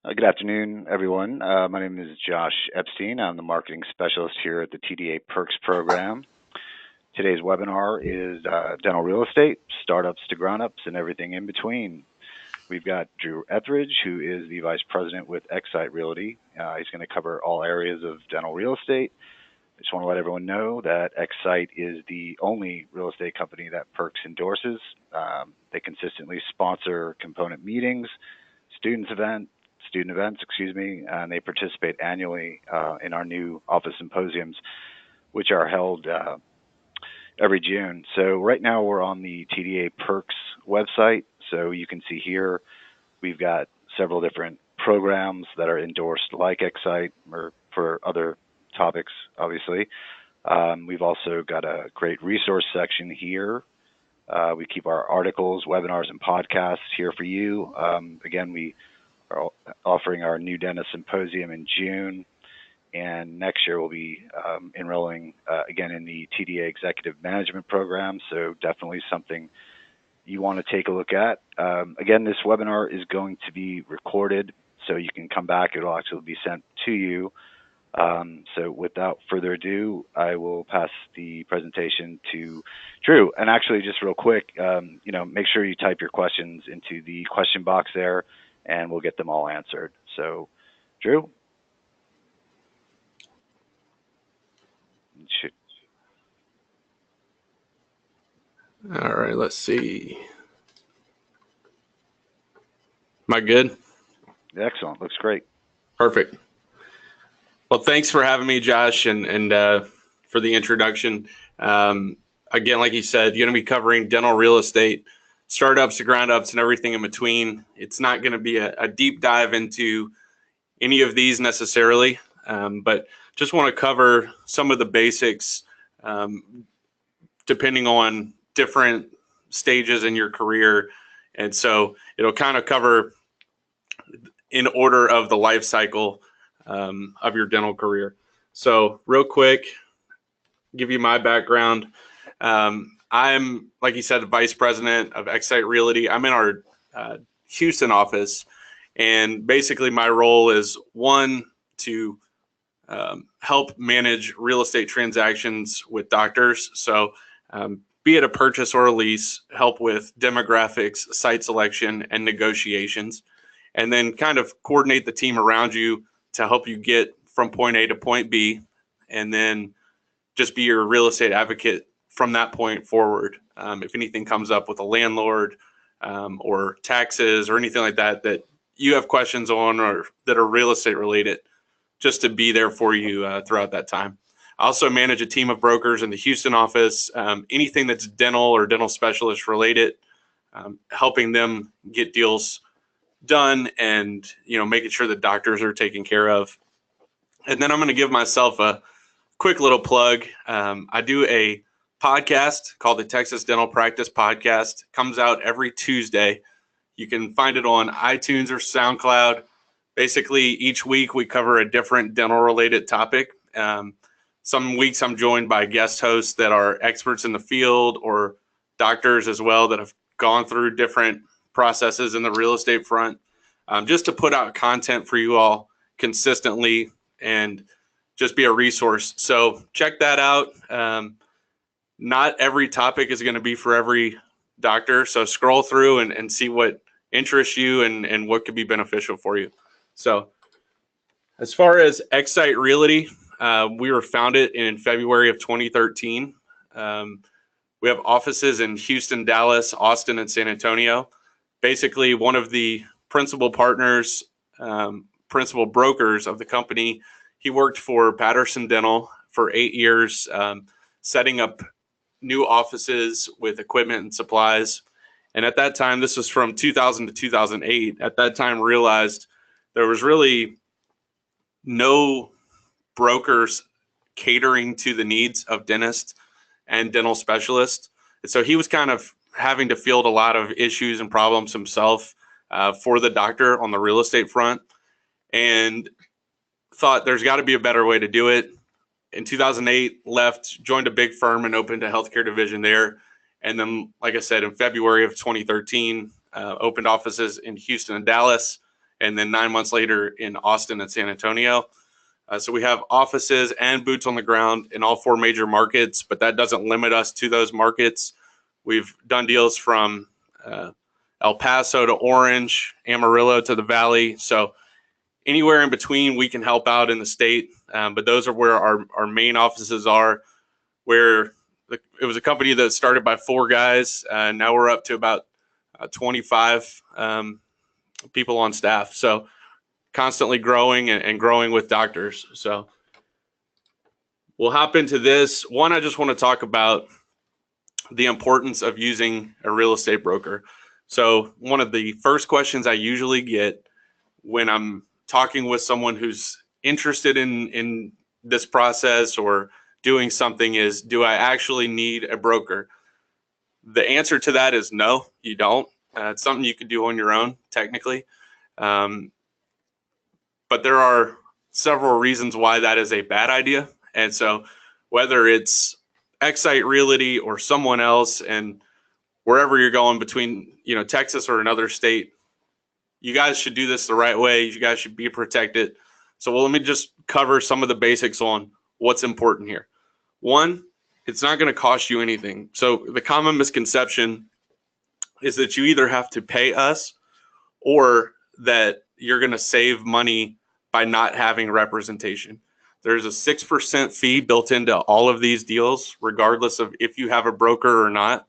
Good afternoon, everyone. My name is Josh Epstein. I'm the marketing specialist here at the TDA Perks program. Today's webinar is dental real estate, startups to grown-ups, and everything in between. We've got Drew Etheridge, who is the vice president with Xite Realty. He's going to cover all areas of dental real estate. I just want to let everyone know that Xite is the only real estate company that Perks endorses. They consistently sponsor component meetings, student events, and they participate annually in our new office symposiums, which are held every June. So right now we're on the TDA Perks website. So you can see here we've got several different programs that are endorsed like Xite or for other topics, obviously. We've also got a great resource section here. We keep our articles, webinars, and podcasts here for you. Again, we are offering our new dentist symposium in June, and next year we'll be enrolling again in the TDA Executive Management Program, so definitely something you want to take a look at. Again, this webinar is going to be recorded, so you can come back. It'll actually be sent to you. So without further ado, I will pass the presentation to Drew. And actually, just real quick, make sure you type your questions into the question box there, and we'll get them all answered. So, Drew? All right, let's see. Am I good? Excellent. Looks great. Perfect. Well, thanks for having me, Josh, and for the introduction. Again, like you said, you're going to be covering dental real estate, startups to ground ups, and everything in between. It's not going to be a deep dive into any of these necessarily, but just want to cover some of the basics depending on different stages in your career. And so it'll kind of cover in order of the life cycle of your dental career. So real quick, give you my background. I'm, like you said, the vice president of Xite Realty. I'm in our Houston office, and basically my role is one, to help manage real estate transactions with doctors. So be it a purchase or a lease, help with demographics, site selection, and negotiations, and then kind of coordinate the team around you to help you get from point A to point B, and then just be your real estate advocate from that point forward. If anything comes up with a landlord or taxes or anything like that that you have questions on or that are real estate related, just to be there for you throughout that time. I also manage a team of brokers in the Houston office, anything that's dental or dental specialist related, helping them get deals done and making sure that doctors are taken care of. And then I'm going to give myself a quick little plug. I do a podcast called the Texas Dental Practice Podcast. It comes out every Tuesday. You can find it on iTunes or SoundCloud. Basically, each week we cover a different dental related topic. Some weeks I'm joined by guest hosts that are experts in the field or doctors as well that have gone through different processes in the real estate front, just to put out content for you all consistently and just be a resource. So check that out. Not every topic is going to be for every doctor. So scroll through and see what interests you and what could be beneficial for you. So as far as Xite Realty, we were founded in February of 2013. We have offices in Houston, Dallas, Austin, and San Antonio. Basically, one of the principal partners, principal brokers of the company, he worked for Patterson Dental for 8 years, setting up new offices with equipment and supplies. And at that time, this was from 2000 to 2008, at that time realized there was really no brokers catering to the needs of dentists and dental specialists. And so he was kind of having to field a lot of issues and problems himself for the doctor on the real estate front, and thought there's got to be a better way to do it. In 2008, left, joined a big firm and opened a healthcare division there. And then, like I said, in February of 2013, opened offices in Houston and Dallas. and then 9 months later in Austin and San Antonio. So we have offices and boots on the ground in all 4 major markets, but that doesn't limit us to those markets. We've done deals from El Paso to Orange, Amarillo to the Valley. So anywhere in between, we can help out in the state. But those are where our main offices are, where it was a company that started by 4 guys. Now we're up to about 25 people on staff. So constantly growing and growing with doctors. So we'll hop into this. One, I just want to talk about the importance of using a real estate broker. So one of the first questions I usually get when I'm talking with someone who's interested in this process or doing something is, do I actually need a broker? The answer to that is no, you don't. It's something you can do on your own, technically. But there are several reasons why that is a bad idea. And so whether it's Xite Realty or someone else, and wherever you're going between, Texas or another state, you guys should do this the right way. You guys should be protected. So let me just cover some of the basics on what's important here. One, it's not going to cost you anything. So the common misconception is that you either have to pay us or that you're going to save money by not having representation. There's a 6% fee built into all of these deals, regardless of if you have a broker or not.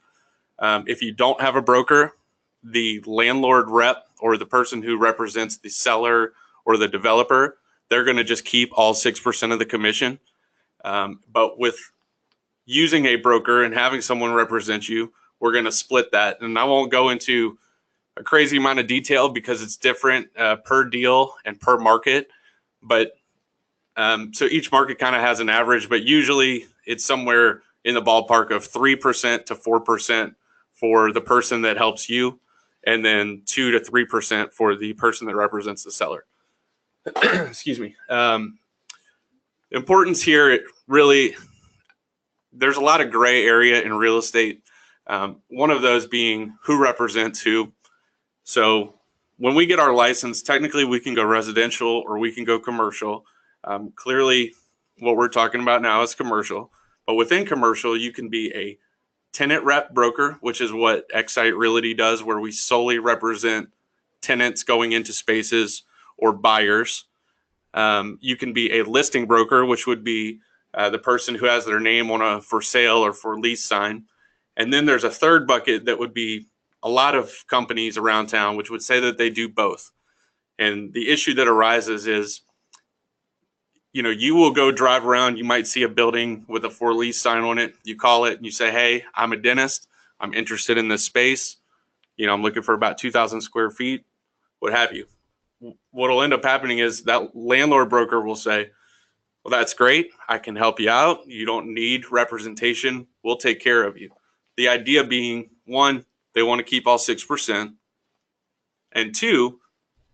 If you don't have a broker, the landlord rep or the person who represents the seller or the developer, they're going to just keep all 6% of the commission. But with using a broker and having someone represent you, we're going to split that. And I won't go into a crazy amount of detail because it's different per deal and per market. But so each market kind of has an average, but usually it's somewhere in the ballpark of 3% to 4% for the person that helps you, and then 2 to 3% for the person that represents the seller. Excuse me. Importance here, really, there's a lot of gray area in real estate. One of those being who represents who. So when we get our license, technically we can go residential or we can go commercial. Clearly, what we're talking about now is commercial. But within commercial, you can be a tenant rep broker, which is what Xite Realty does, where we solely represent tenants going into spaces or buyers. You can be a listing broker, which would be the person who has their name on a for sale or for lease sign. And then there's a third bucket that would be a lot of companies around town, which would say that they do both. And the issue that arises is, you will go drive around, you might see a building with a for lease sign on it. You call it and you say, hey, I'm a dentist. I'm interested in this space. I'm looking for about 2,000 square feet, what have you. What will end up happening is that landlord broker will say, well, that's great. I can help you out. You don't need representation. We'll take care of you. The idea being, one, they want to keep all 6%. And two,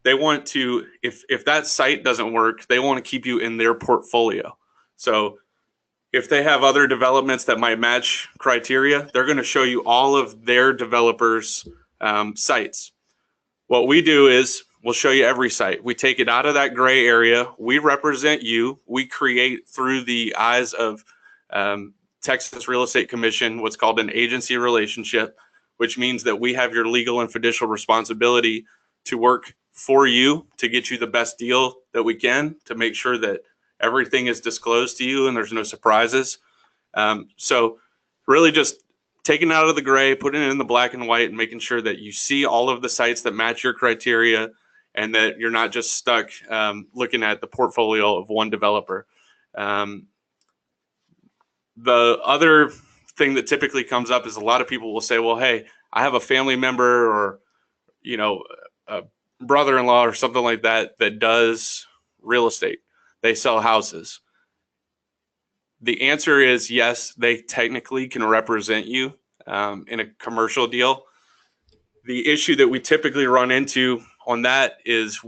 they want to, if that site doesn't work, they want to keep you in their portfolio. So if they have other developments that might match criteria, they're going to show you all of their developers' sites. What we do is we'll show you every site. We take it out of that gray area. We represent you. We create through the eyes of Texas Real Estate Commission what's called an agency relationship, which means that we have your legal and fiducial responsibility to work for you to get you the best deal that we can, to make sure that everything is disclosed to you and there's no surprises. So really just taking it out of the gray, putting it in the black and white, and making sure that you see all of the sites that match your criteria and that you're not just stuck looking at the portfolio of one developer. The other thing that typically comes up is a lot of people will say, well, hey, I have a family member or, a brother-in-law or something like that that does real estate. They sell houses. The answer is yes, they technically can represent you in a commercial deal. The issue that we typically run into on that is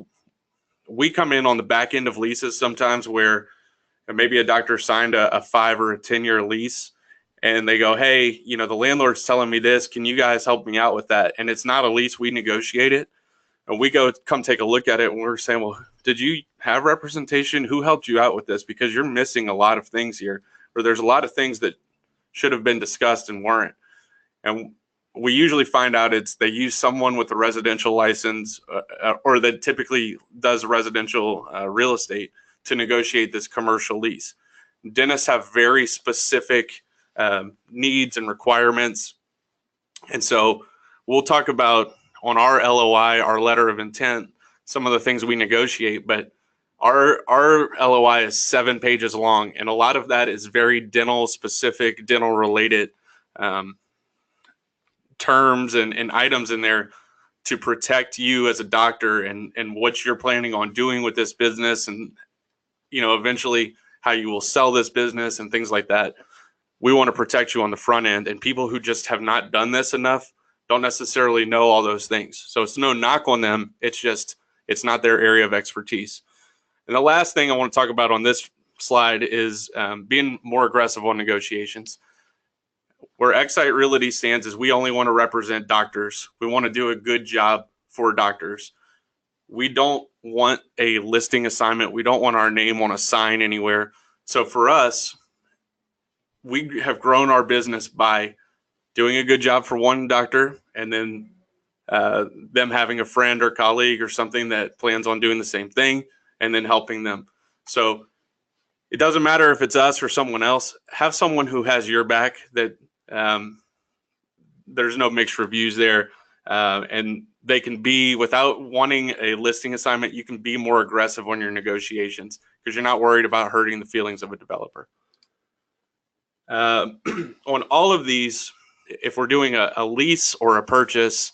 we come in on the back end of leases sometimes where maybe a doctor signed a 5 or a 10-year lease and they go, hey, the landlord's telling me this, can you guys help me out with that? And it's not a lease, we negotiate it. and we come take a look at it, and we're saying, well, did you have representation? Who helped you out with this? Because you're missing a lot of things here, or there's a lot of things that should have been discussed and weren't. And we usually find out they use someone with a residential license or that typically does residential real estate to negotiate this commercial lease. Dentists have very specific needs and requirements. And so we'll talk about on our LOI, our letter of intent, some of the things we negotiate, but our LOI is 7 pages long, and a lot of that is very dental specific, dental related terms and items in there to protect you as a doctor and what you're planning on doing with this business, and eventually how you will sell this business and things like that. We want to protect you on the front end, and people who just have not done this enough don't necessarily know all those things. So it's no knock on them. It's not their area of expertise. And the last thing I want to talk about on this slide is being more aggressive on negotiations. Where Xite Realty stands is we only want to represent doctors. We want to do a good job for doctors. We don't want a listing assignment. We don't want our name on a sign anywhere. So for us, we have grown our business by doing a good job for one doctor, and then them having a friend or colleague or something that plans on doing the same thing, and then helping them. So it doesn't matter if it's us or someone else. Have someone who has your back, that there's no mixed reviews there, and they can be, without wanting a listing assignment, you can be more aggressive on your negotiations because you're not worried about hurting the feelings of a developer. On all of these, if we're doing a lease or a purchase,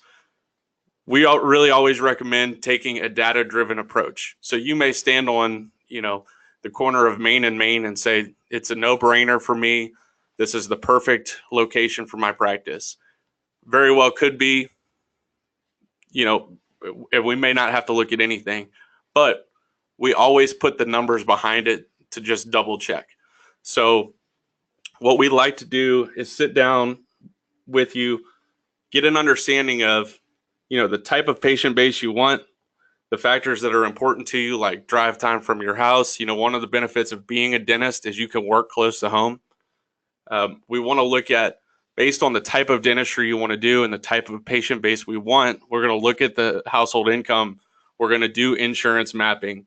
we really always recommend taking a data-driven approach. So you may stand on, the corner of Main and Main and say, it's a no-brainer for me. This is the perfect location for my practice. Very well could be, we may not have to look at anything, but we always put the numbers behind it to just double check. So what we like to do is sit down with you, get an understanding of, the type of patient base you want, the factors that are important to you, like drive time from your house. One of the benefits of being a dentist is you can work close to home. We want to look at, based on the type of dentistry you want to do and the type of patient base we want, we're going to look at the household income. We're going to do insurance mapping.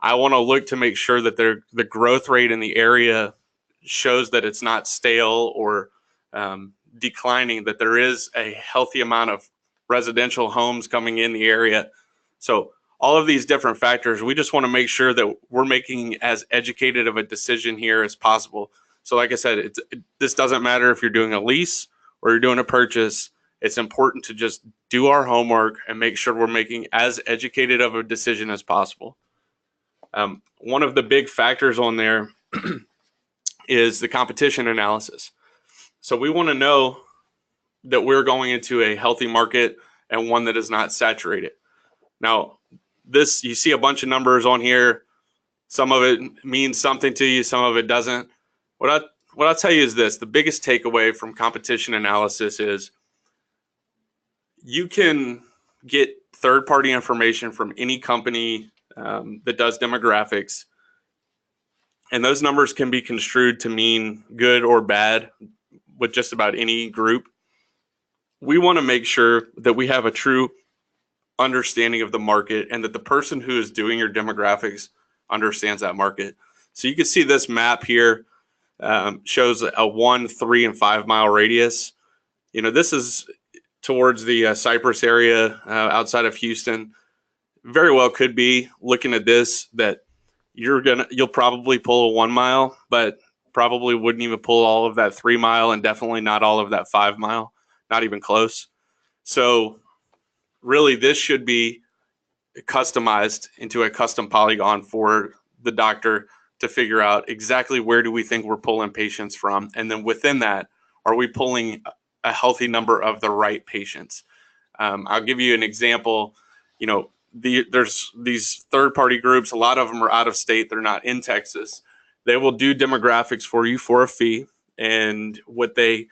I want to look to make sure that the growth rate in the area shows that it's not stale or declining, that there is a healthy amount of residential homes coming in the area. So all of these different factors, we just want to make sure that we're making as educated of a decision here as possible. So like I said, this doesn't matter if you're doing a lease or you're doing a purchase. It's important to just do our homework and make sure we're making as educated of a decision as possible. One of the big factors on there is the competition analysis. So we want to know that we're going into a healthy market and one that is not saturated. Now, you see a bunch of numbers on here. Some of it means something to you, some of it doesn't. What I'll tell you is this: the biggest takeaway from competition analysis is you can get third-party information from any company that does demographics, and those numbers can be construed to mean good or bad with just about any group. We want to make sure that we have a true understanding of the market and that the person who is doing your demographics understands that market. So you can see this map here shows a 1, 3, and 5 mile radius. This is towards the Cypress area outside of Houston. Very well could be, looking at this, that you'll probably pull a 1 mile, but probably wouldn't even pull all of that 3 mile, and definitely not all of that 5 mile, not even close. So really, this should be customized into a custom polygon for the doctor to figure out exactly where do we think we're pulling patients from. And then within that, are we pulling a healthy number of the right patients? I'll give you an example. There's these third-party groups. A lot of them are out of state. They're not in Texas. They will do demographics for you for a fee. And what they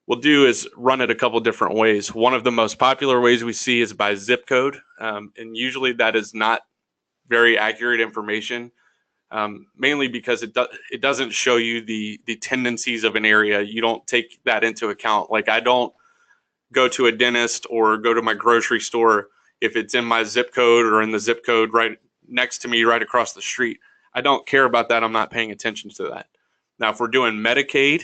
we'll do is run it a couple different ways. One of the most popular ways we see is by zip code, and usually that is not very accurate information, mainly because it doesn't show you the tendencies of an area. You don't take that into account. Like, I don't go to a dentist or go to my grocery store if it's in my zip code or in the zip code right next to me, right across the street. I don't care about that. I'm not paying attention to that. Now, if we're doing Medicaid,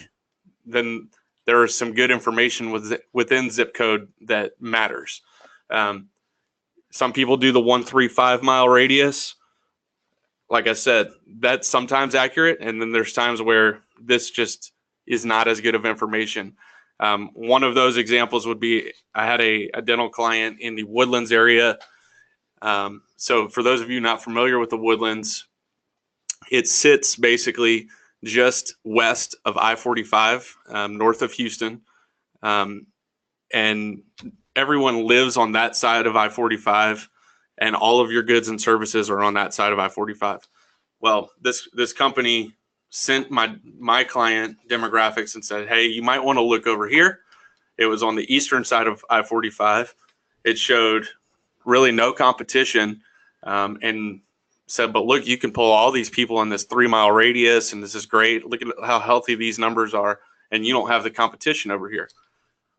then there is some good information within zip code that matters. Some people do the 135 mile radius. Like I said, that's sometimes accurate, and then there's times where this just is not as good of information. One of those examples would be, I had a dental client in the Woodlands area. So for those of you not familiar with the Woodlands, it sits basically just west of I-45, north of Houston. And everyone lives on that side of I-45, and all of your goods and services are on that side of I-45. Well, this company sent my client demographics and said, hey, you might want to look over here. It was on the eastern side of I-45. It showed really no competition, and said, but look, you can pull all these people in this 3 mile radius, and this is great. Look at how healthy these numbers are, and you don't have the competition over here.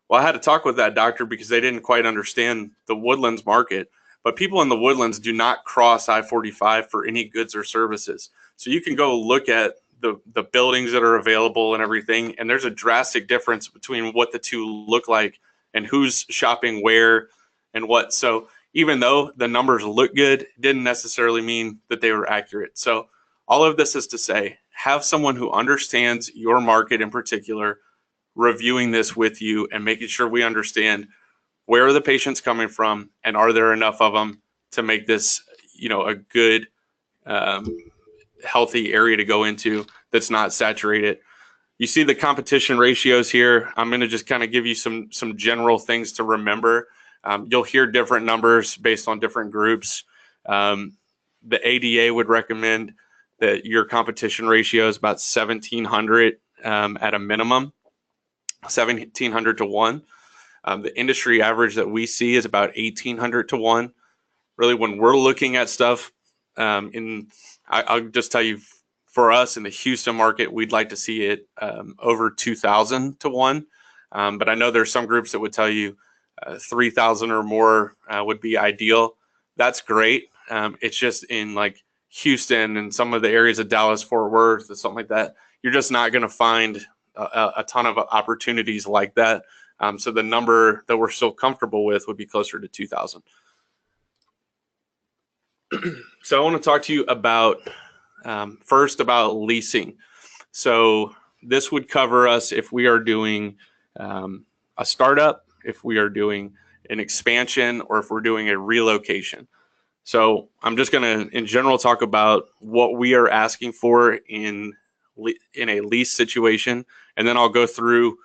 Well, I had to talk with that doctor because they didn't quite understand the Woodlands market. But people in the Woodlands do not cross I-45 for any goods or services. So you can go look at the buildings that are available and everything, and there's a drastic difference between what the two look like and who's shopping where and what. So even though the numbers look good, it didn't necessarily mean that they were accurate. So all of this is to say, have someone who understands your market in particular reviewing this with you and making sure we understand where are the patients coming from, and are there enough of them to make this, a good, healthy area to go into that's not saturated. You see the competition ratios here. I'm going to just kind of give you some general things to remember. You'll hear different numbers based on different groups. The ADA would recommend that your competition ratio is about 1,700 at a minimum, 1,700 to 1. The industry average that we see is about 1,800 to 1. Really, when we're looking at stuff, I'll just tell you, for us in the Houston market, we'd like to see it over 2,000 to 1. But I know there's some groups that would tell you 3,000 or more would be ideal. That's great. It's just in like Houston and some of the areas of Dallas, Fort Worth, and something like that, you're just not going to find a ton of opportunities like that. So the number that we're still comfortable with would be closer to 2,000. So I want to talk to you about, first about leasing. So this would cover us if we are doing a startup, if we are doing an expansion, or if we're doing a relocation. So I'm just going to, in general, talk about what we are asking for in a lease situation, and then I'll go through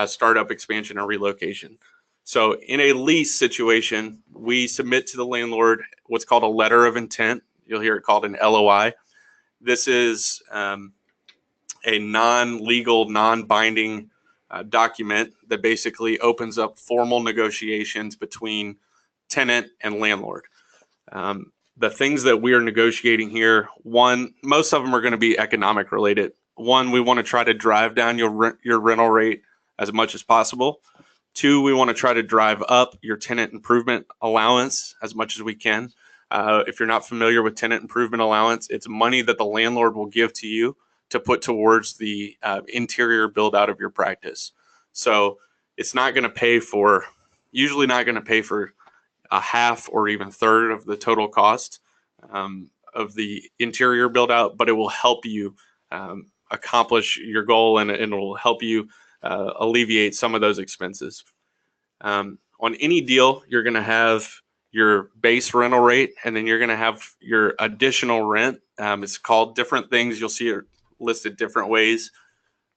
startup, expansion, and relocation. So in a lease situation, we submit to the landlord what's called a letter of intent. You'll hear it called an LOI. This is a non-legal, non-binding document that basically opens up formal negotiations between tenant and landlord. The things that we are negotiating here, one, most of them are going to be economic related. One, we want to try to drive down your rental rate as much as possible. Two, we want to try to drive up your tenant improvement allowance as much as we can. If you're not familiar with tenant improvement allowance, it's money that the landlord will give to you to put towards the interior build out of your practice. So it's not going to pay for, usually not going to pay for a half or even third of the total cost of the interior build out, but it will help you accomplish your goal, and it will help you alleviate some of those expenses. On any deal, you're going to have your base rental rate, and then you're going to have your additional rent. It's called different things. You'll see it listed different ways.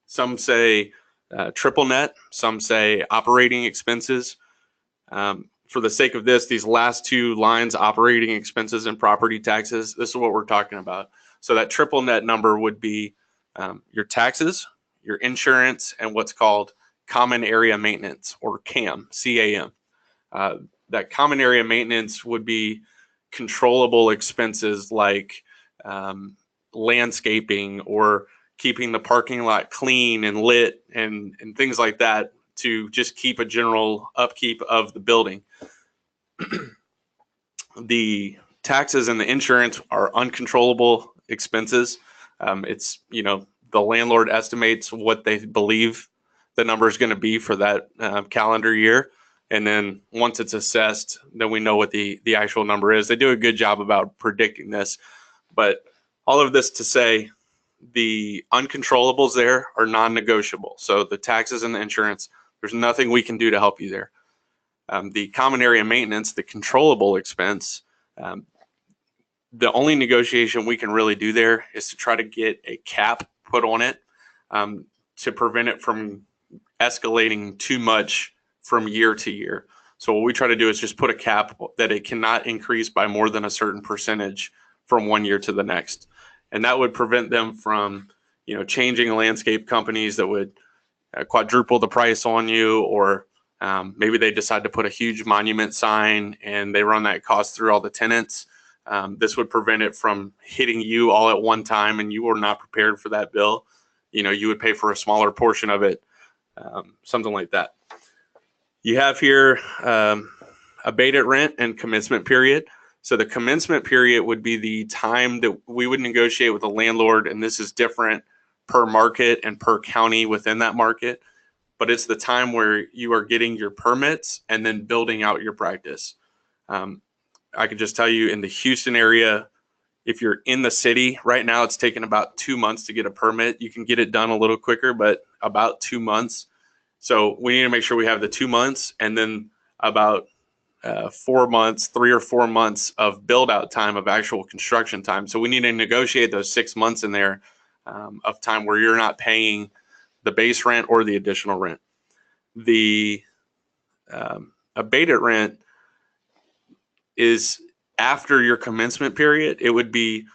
Some say triple net, some say operating expenses. For the sake of this, these last two lines, operating expenses and property taxes, this is what we're talking about. So that triple net number would be your taxes, your insurance, and what's called common area maintenance, or CAM, C-A-M. That common area maintenance would be controllable expenses like landscaping or keeping the parking lot clean and lit and things like that to just keep a general upkeep of the building. The taxes and the insurance are uncontrollable expenses. It's, the landlord estimates what they believe the number is going to be for that calendar year. And then once it's assessed, then we know what the actual number is. They do a good job about predicting this. But all of this to say, the uncontrollables there are non-negotiable. So the taxes and the insurance, there's nothing we can do to help you there. The common area maintenance, the controllable expense, the only negotiation we can really do there is to try to get a cap put on it to prevent it from escalating too much from year to year. So what we try to do is just put a cap that it cannot increase by more than a certain percentage from one year to the next. And that would prevent them from, changing landscape companies that would quadruple the price on you, or maybe they decide to put a huge monument sign and they run that cost through all the tenants. This would prevent it from hitting you all at one time and you were not prepared for that bill. You would pay for a smaller portion of it, something like that. You have here abated rent and commencement period. So the commencement period would be the time that we would negotiate with the landlord, and this is different per market and per county within that market, but it's the time where you are getting your permits and then building out your practice. I could just tell you, in the Houston area, if you're in the city right now, it's taken about 2 months to get a permit. You can get it done a little quicker, but about 2 months. So we need to make sure we have the 2 months and then about 4 months, 3 or 4 months of build out time, of actual construction time. So we need to negotiate those 6 months in there of time where you're not paying the base rent or the additional rent. The abated rent is after your commencement period. It would be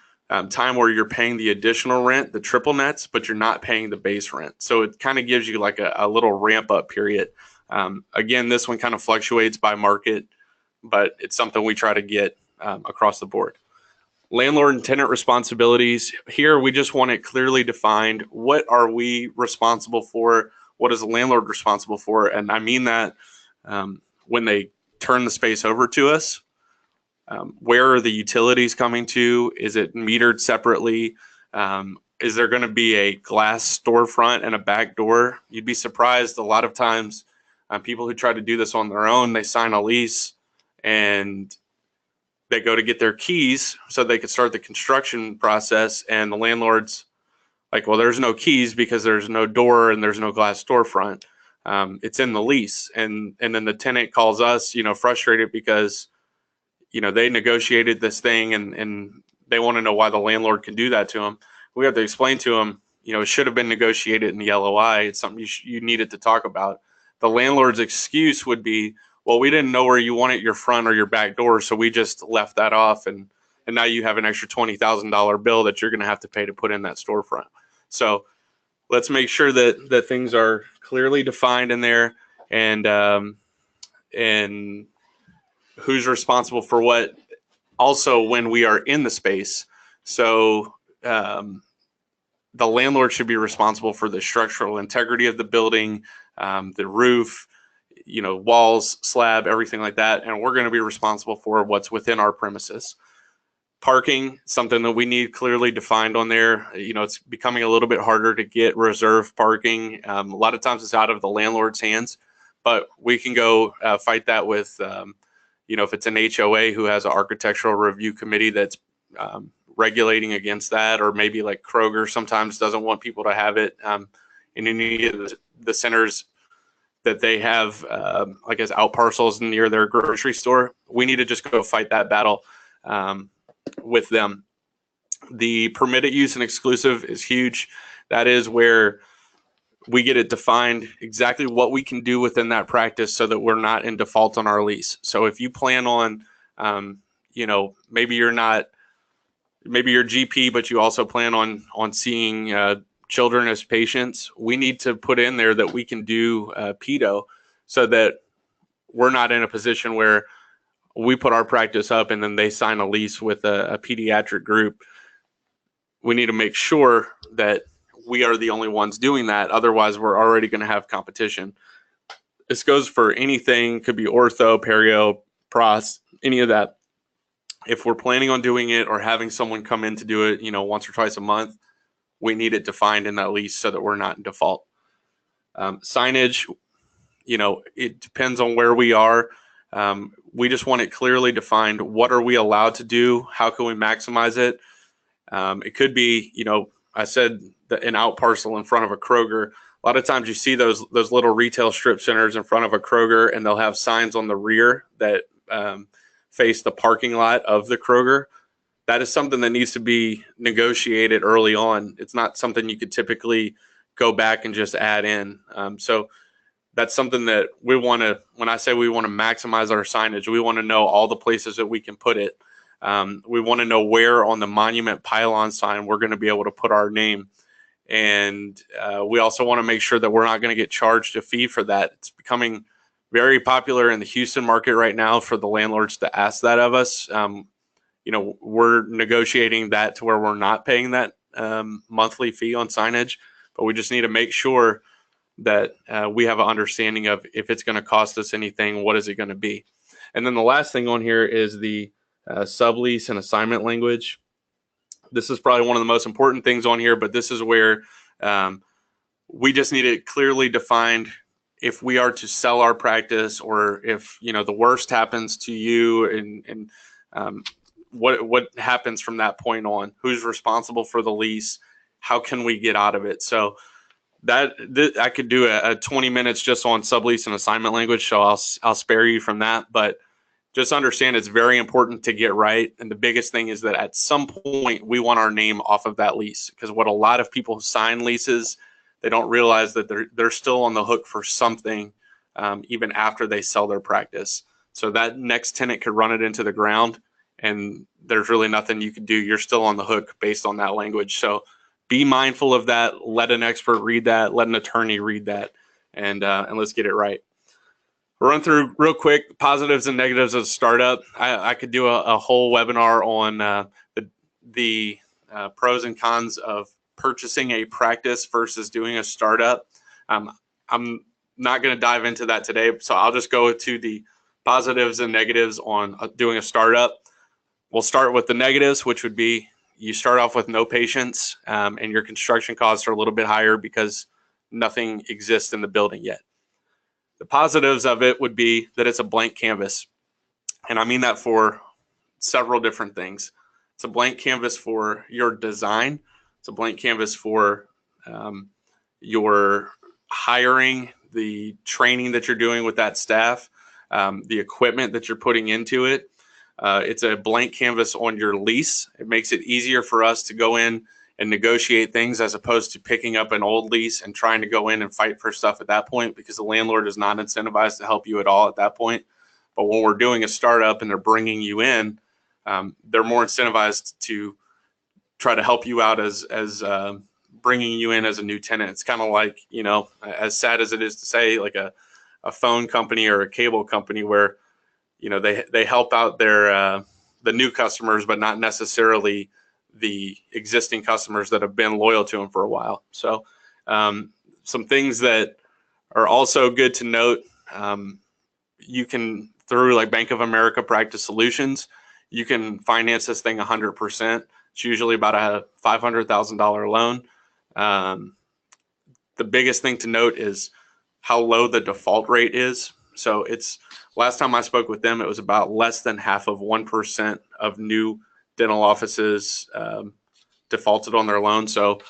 time where you're paying the additional rent, the triple nets, but you're not paying the base rent. So it kind of gives you like a little ramp up period. Again, this one kind of fluctuates by market, but it's something we try to get across the board. Landlord and tenant responsibilities. Here, we just want it clearly defined. What are we responsible for? What is the landlord responsible for? And I mean that when they turn the space over to us, where are the utilities coming to? Is it metered separately? Is there going to be a glass storefront and a back door? You'd be surprised a lot of times people who try to do this on their own, they sign a lease and they go to get their keys so they could start the construction process, and the landlord's like, well, there's no keys because there's no door and there's no glass storefront. It's in the lease. And then the tenant calls us, frustrated because, they negotiated this thing and they want to know why the landlord can do that to them. We have to explain to them, it should have been negotiated in the LOI. It's something you needed to talk about. The landlord's excuse would be, well, we didn't know where you wanted your front or your back door, so we just left that off, and now you have an extra $20,000 bill that you're going to have to pay to put in that storefront. So let's make sure that things are clearly defined in there, and who's responsible for what. Also, when we are in the space, so the landlord should be responsible for the structural integrity of the building, the roof, walls, slab, everything like that. And we're going to be responsible for what's within our premises. Parking, something that we need clearly defined on there. It's becoming a little bit harder to get reserve parking. A lot of times it's out of the landlord's hands, but we can go fight that with, if it's an HOA who has an architectural review committee that's regulating against that, or maybe like Kroger sometimes doesn't want people to have it in any of the centers that they have like as out parcels near their grocery store. We need to just go fight that battle with them. The permitted use and exclusive is huge. That is where we get it defined exactly what we can do within that practice so that we're not in default on our lease. So if you plan on, maybe you're GP, but you also plan on seeing children as patients, we need to put in there that we can do pedo, so that we're not in a position where we put our practice up and then they sign a lease with a pediatric group. We need to make sure that we are the only ones doing that. Otherwise, we're already going to have competition. This goes for anything, could be ortho, perio, pros, any of that. If we're planning on doing it or having someone come in to do it, once or twice a month, we need it defined in that lease so that we're not in default. Signage, it depends on where we are. We just want it clearly defined. What are we allowed to do? How can we maximize it? It could be, I said an out parcel in front of a Kroger. A lot of times you see those little retail strip centers in front of a Kroger, and they'll have signs on the rear that face the parking lot of the Kroger. That is something that needs to be negotiated early on. It's not something you could typically go back and just add in. So that's something that we want to, when I say we want to maximize our signage, we want to know all the places that we can put it. We want to know where on the monument pylon sign we're going to be able to put our name. And we also want to make sure that we're not going to get charged a fee for that. It's becoming very popular in the Houston market right now for the landlords to ask that of us. We're negotiating that to where we're not paying that monthly fee on signage, but we just need to make sure that we have an understanding of if it's going to cost us anything, what is it going to be? And then the last thing on here is the sublease and assignment language. This is probably one of the most important things on here, but this is where we just need it clearly defined. If we are to sell our practice, or if the worst happens to you, and what happens from that point on, who's responsible for the lease, how can we get out of it? So that I could do a 20 minutes just on sublease and assignment language, so I'll spare you from that. But just understand it's very important to get right. And the biggest thing is that at some point we want our name off of that lease, because what a lot of people sign leases, they don't realize that they're still on the hook for something even after they sell their practice. So that next tenant could run it into the ground, and there's really nothing you can do. You're still on the hook based on that language. So be mindful of that. Let an expert read that. Let an attorney read that, and let's get it right. Run through real quick positives and negatives of a startup. I could do a whole webinar on the pros and cons of purchasing a practice versus doing a startup. I'm not going to dive into that today, so I'll just go to the positives and negatives on doing a startup. We'll start with the negatives, which would be you start off with no patients, and your construction costs are a little bit higher because nothing exists in the building yet. The positives of it would be that it's a blank canvas. And I mean that for several different things. It's a blank canvas for your design. It's a blank canvas for your hiring, the training that you're doing with that staff, the equipment that you're putting into it. It's a blank canvas on your lease. It makes it easier for us to go in and negotiate things, as opposed to picking up an old lease and trying to go in and fight for stuff at that point, because the landlord is not incentivized to help you at all at that point. But when we're doing a startup and they're bringing you in, they're more incentivized to try to help you out as bringing you in as a new tenant. It's kind of like, as sad as it is to say, like a phone company or a cable company where, they help out their the new customers, but not necessarily the existing customers that have been loyal to them for a while. So some things that are also good to note, you can, through like Bank of America Practice Solutions, you can finance this thing 100%. It's usually about a $500,000 loan. The biggest thing to note is how low the default rate is. So it's, last time I spoke with them, it was about less than half of 1% of new dental offices defaulted on their loan. So,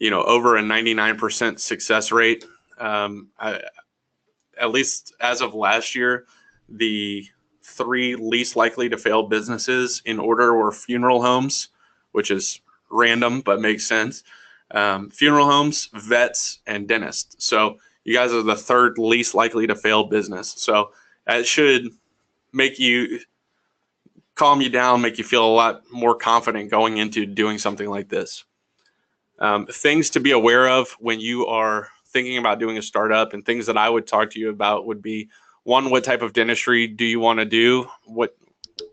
over a 99% success rate. At least as of last year, the 3 least likely to fail businesses in order were funeral homes, which is random, but makes sense. Funeral homes, vets, and dentists. So you guys are the 3rd least likely to fail business. So that should make you, calm you down, make you feel a lot more confident going into doing something like this. Things to be aware of when you are thinking about doing a startup, and things that I would talk to you about would be, one, what type of dentistry do you want to do? What,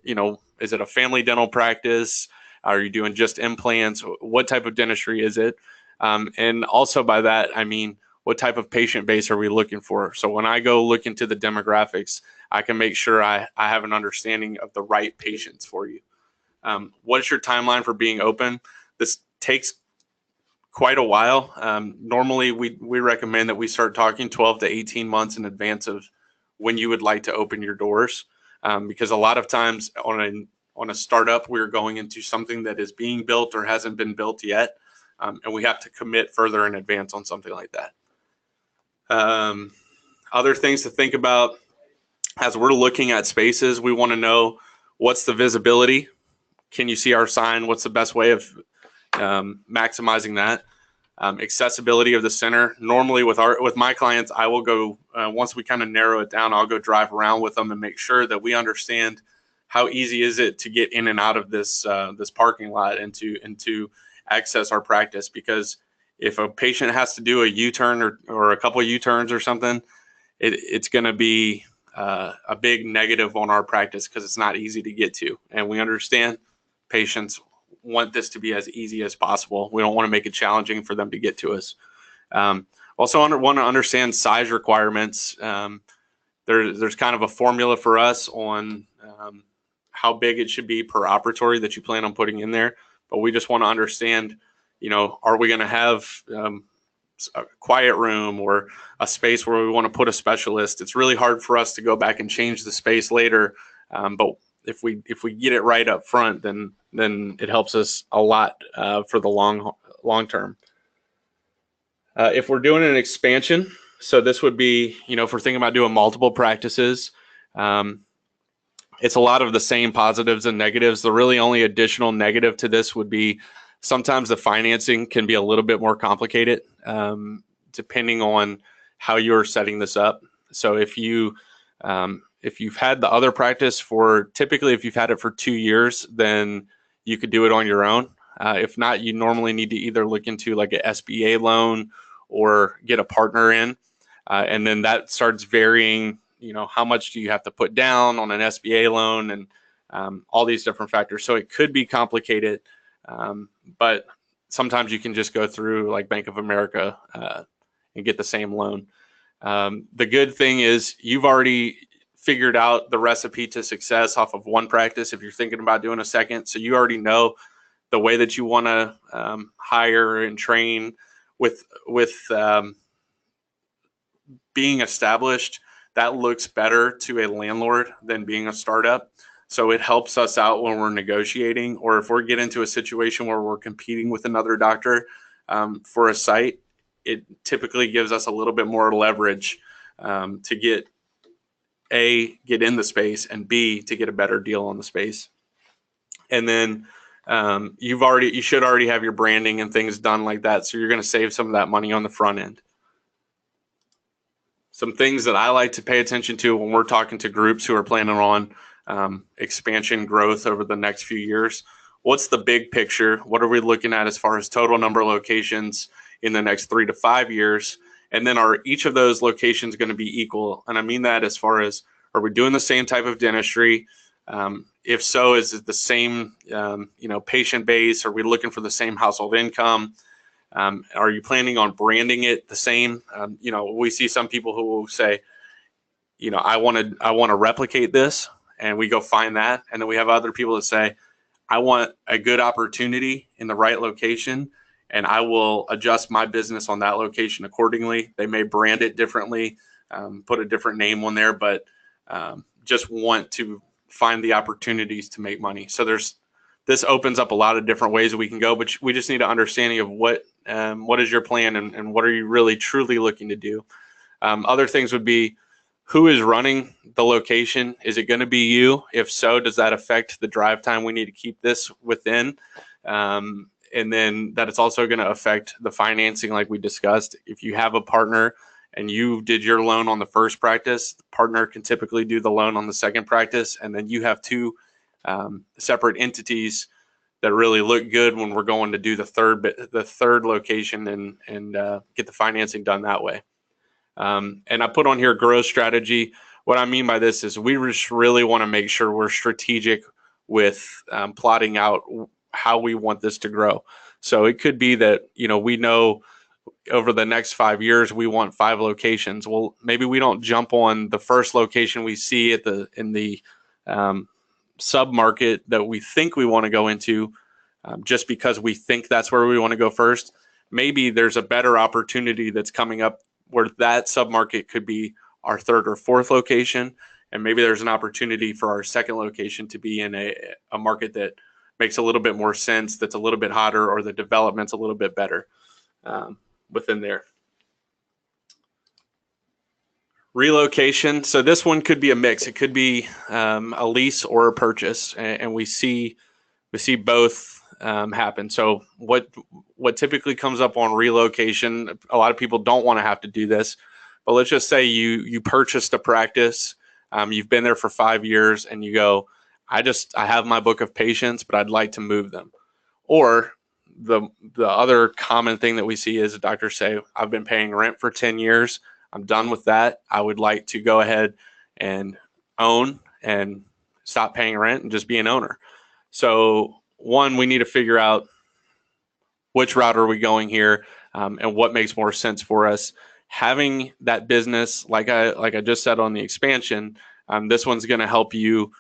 is it a family dental practice? Are you doing just implants? What type of dentistry is it? And also by that, I mean, what type of patient base are we looking for? So when I go look into the demographics, I can make sure I have an understanding of the right patients for you. What is your timeline for being open? This takes quite a while. Normally, we recommend that we start talking 12 to 18 months in advance of when you would like to open your doors, because a lot of times on a startup, we're going into something that is being built or hasn't been built yet, and we have to commit further in advance on something like that. Other things to think about as we're looking at spaces, we want to know, what's the visibility? Can you see our sign? What's the best way of maximizing that? Accessibility of the center. Normally with my clients, I will go, once we kind of narrow it down, I'll go drive around with them and make sure that we understand how easy is it to get in and out of this parking lot and to access our practice. Because if a patient has to do a U-turn or a couple of U-turns or something, it's going to be a big negative on our practice, because it's not easy to get to. And we understand patients want this to be as easy as possible. We don't want to make it challenging for them to get to us. Also want to understand size requirements. There's kind of a formula for us on how big it should be per operatory that you plan on putting in there. But we just want to understand, are we going to have a quiet room or a space where we want to put a specialist? It's really hard for us to go back and change the space later. But if we get it right up front, then it helps us a lot for the long term. If we're doing an expansion, so this would be, if we're thinking about doing multiple practices, it's a lot of the same positives and negatives. The really only additional negative to this would be sometimes the financing can be a little bit more complicated, depending on how you're setting this up. So if you've had the other practice typically if you've had it for 2 years, then you could do it on your own. If not, you normally need to either look into like an SBA loan or get a partner in. And then that starts varying, how much do you have to put down on an SBA loan, and all these different factors. So it could be complicated, but sometimes you can just go through like Bank of America and get the same loan. The good thing is you've already figured out the recipe to success off of one practice if you're thinking about doing a second. So you already know the way that you want to hire and train. With being established, that looks better to a landlord than being a startup. So it helps us out when we're negotiating, or if we get into a situation where we're competing with another doctor for a site, it typically gives us a little bit more leverage to get in the space, and B, to get a better deal on the space. And then you should already have your branding and things done like that. So you're going to save some of that money on the front end. Some things that I like to pay attention to when we're talking to groups who are planning on expansion growth over the next few years. What's the big picture? What are we looking at as far as total number of locations in the next 3 to 5 years? And then are each of those locations going to be equal? And I mean that as far as, are we doing the same type of dentistry? If so, is it the same, patient base? Are we looking for the same household income? Are you planning on branding it the same? We see some people who will say, I want to replicate this, and we go find that. And then we have other people that say, I want a good opportunity in the right location, and I will adjust my business on that location accordingly. They may brand it differently, put a different name on there, but just want to find the opportunities to make money. So this opens up a lot of different ways that we can go, but we just need an understanding of what is your plan, and what are you really truly looking to do. Other things would be, who is running the location? Is it going to be you? If so, does that affect the drive time we need to keep this within? And then that it's also going to affect the financing like we discussed. If you have a partner and you did your loan on the first practice, the partner can typically do the loan on the second practice, and then you have two separate entities that really look good when we're going to do the third location and get the financing done that way. And I put on here growth strategy. What I mean by this is we just really want to make sure we're strategic with plotting out how we want this to grow. So it could be that, we know over the next 5 years we want 5 locations. Well, maybe we don't jump on the first location we see in the sub market that we think we want to go into, just because we think that's where we want to go first. Maybe there's a better opportunity that's coming up where that submarket could be our third or fourth location, and maybe there's an opportunity for our second location to be in a market that makes a little bit more sense, that's a little bit hotter, or the development's a little bit better within there. Relocation. So this one could be a mix. It could be a lease or a purchase, and we see both happen. So what typically comes up on relocation, a lot of people don't want to have to do this, but let's just say you purchased a practice, you've been there for 5 years, and you go, I have my book of patients, but I'd like to move them. Or the other common thing that we see is doctors say, I've been paying rent for 10 years. I'm done with that. I would like to go ahead and own and stop paying rent and just be an owner. So one, we need to figure out which route are we going here, and what makes more sense for us. Having that business, like I just said on the expansion, this one's going to help you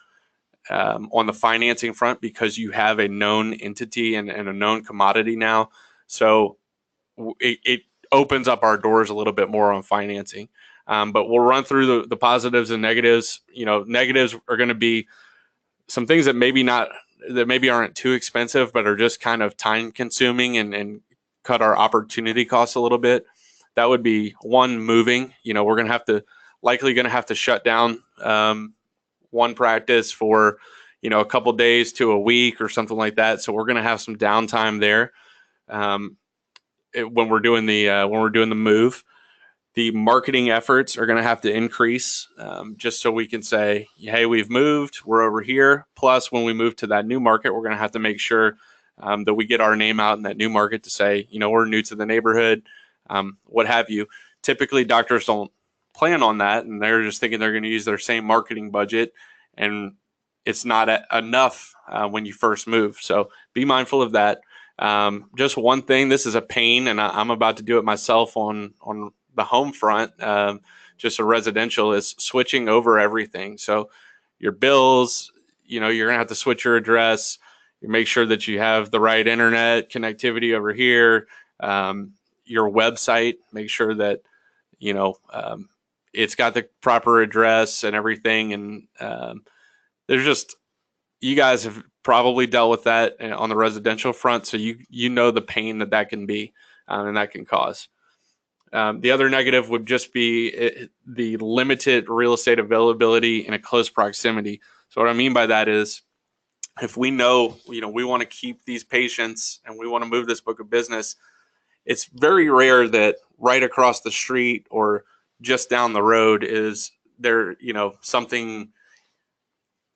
on the financing front because you have a known entity and a known commodity now. So it opens up our doors a little bit more on financing. But we'll run through the positives and negatives. Negatives are going to be some things that maybe aren't too expensive, but are just kind of time consuming and cut our opportunity costs a little bit. That would be one, moving. We're likely going to have to shut down one practice for a couple days to a week or something like that. So we're going to have some downtime there when we're doing the move. The marketing efforts are going to have to increase, just so we can say, hey, we've moved, we're over here. Plus, when we move to that new market, we're going to have to make sure that we get our name out in that new market to say, we're new to the neighborhood, what have you. Typically, doctors don't plan on that, and they're just thinking they're going to use their same marketing budget, and it's not enough when you first move. So be mindful of that. Just one thing, this is a pain, and I'm about to do it myself on the home front, just a residential, is switching over everything. So your bills, you're going to have to switch your address. You make sure that you have the right internet connectivity over here. Your website, make sure that, it's got the proper address and everything. And you guys have probably dealt with that on the residential front. So you know the pain that can be and that can cause. The other negative would just be the limited real estate availability in a close proximity. So what I mean by that is, if we know, we want to keep these patients and we want to move this book of business, it's very rare that right across the street or just down the road is there, something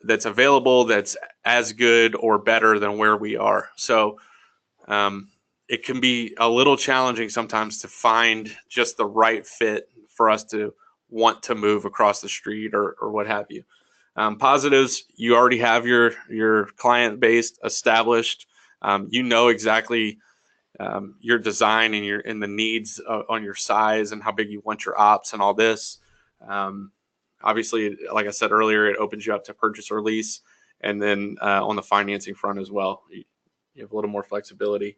that's available that's as good or better than where we are. So it can be a little challenging sometimes to find just the right fit for us to want to move across the street or what have you. Positives, you already have your client base established. Exactly your design and the needs on your size and how big you want your ops and all this. Obviously, like I said earlier, it opens you up to purchase or lease. And then on the financing front as well, you have a little more flexibility.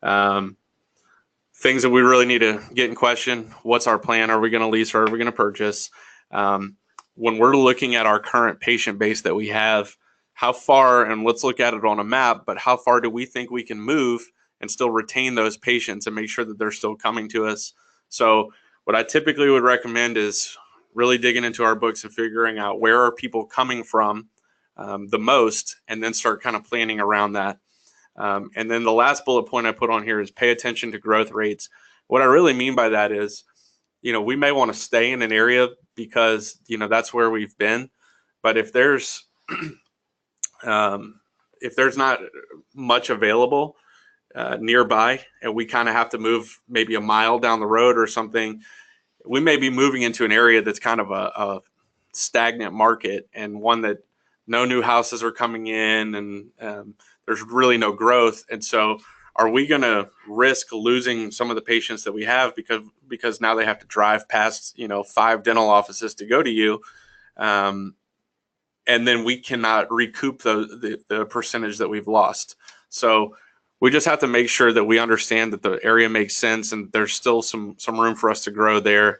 Things that we really need to get in question: what's our plan? Are we going to lease or are we going to purchase? When we're looking at our current patient base that we have, how far, and let's look at it on a map, but how far do we think we can move and still retain those patients and make sure that they're still coming to us? So what I typically would recommend is really digging into our books and figuring out where are people coming from the most, and then start kind of planning around that. And then the last bullet point I put on here is pay attention to growth rates. What I really mean by that is, we may want to stay in an area because, that's where we've been. But if there's if there's not much available nearby, and we kind of have to move maybe a mile down the road or something, we may be moving into an area that's kind of a stagnant market, and one that no new houses are coming in, and there's really no growth. And so are we going to risk losing some of the patients that we have because now they have to drive past 5 dental offices to go to you, and then we cannot recoup the percentage that we've lost? So we just have to make sure that we understand that the area makes sense and there's still some room for us to grow there,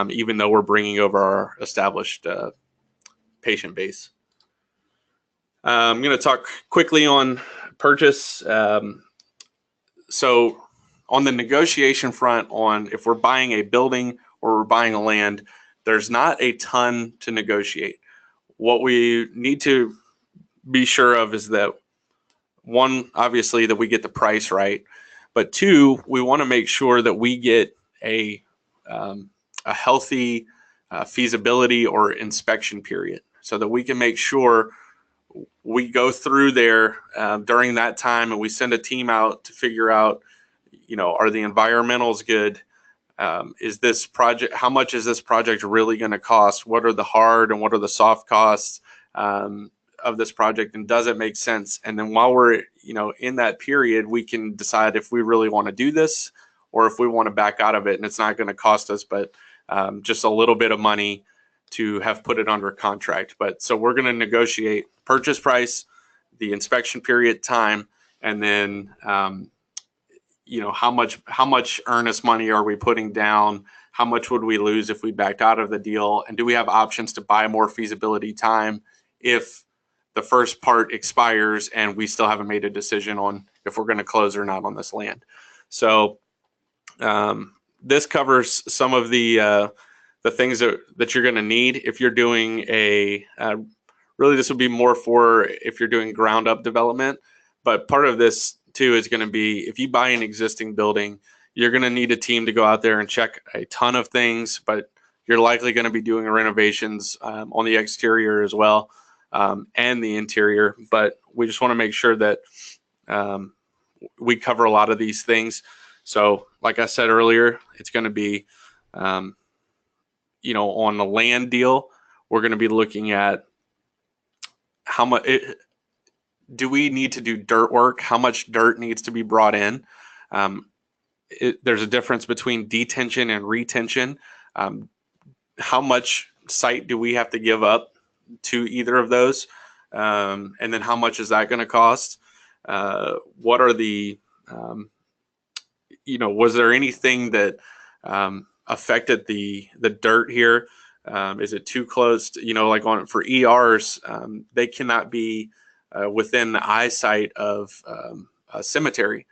even though we're bringing over our established patient base. I'm going to talk quickly on purchase. So on the negotiation front, on if we're buying a building or we're buying a land, there's not a ton to negotiate. What we need to be sure of is that, one, obviously that we get the price right, but two, we want to make sure that we get a healthy feasibility or inspection period, so that we can make sure we go through there during that time, and we send a team out to figure out, are the environmentals good? Is this project, how much is this project really going to cost? What are the hard and what are the soft costs of this project, and does it make sense? And then while we're in that period, we can decide if we really want to do this or if we want to back out of it, and it's not going to cost us but just a little bit of money to have put it under contract. But so we're going to negotiate purchase price, the inspection period time, and then how much earnest money are we putting down? How much would we lose if we backed out of the deal? And do we have options to buy more feasibility time if the first part expires and we still haven't made a decision on if we're going to close or not on this land? So this covers some of the things that you're going to need if you're doing really this would be more for if you're doing ground up development. But part of this too is going to be, if you buy an existing building, you're going to need a team to go out there and check a ton of things, but you're likely going to be doing renovations on the exterior as well, and the interior. But we just want to make sure that we cover a lot of these things. So like I said earlier, it's going to be, on the land deal, we're going to be looking at how much do we need to do dirt work? How much dirt needs to be brought in? There's a difference between detention and retention. How much site do we have to give up to either of those? And then how much is that going to cost? What are the, was there anything that affected the dirt here? Is it too close to, like for ERs, they cannot be within the eyesight of a cemetery,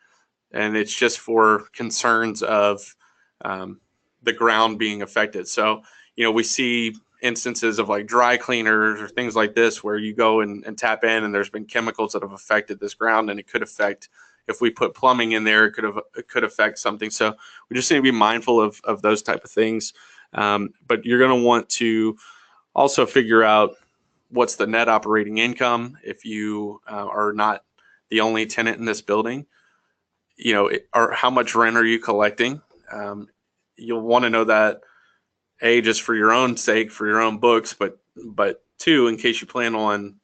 and it's just for concerns of the ground being affected. So we see instances of like dry cleaners or things like this where you go and tap in, and there's been chemicals that have affected this ground, and it could affect, if we put plumbing in there, it could affect something. So we just need to be mindful of those type of things. But you're going to want to also figure out what's the net operating income if you are not the only tenant in this building, or how much rent are you collecting? You'll want to know that, A, just for your own sake, for your own books, but two, in case you plan on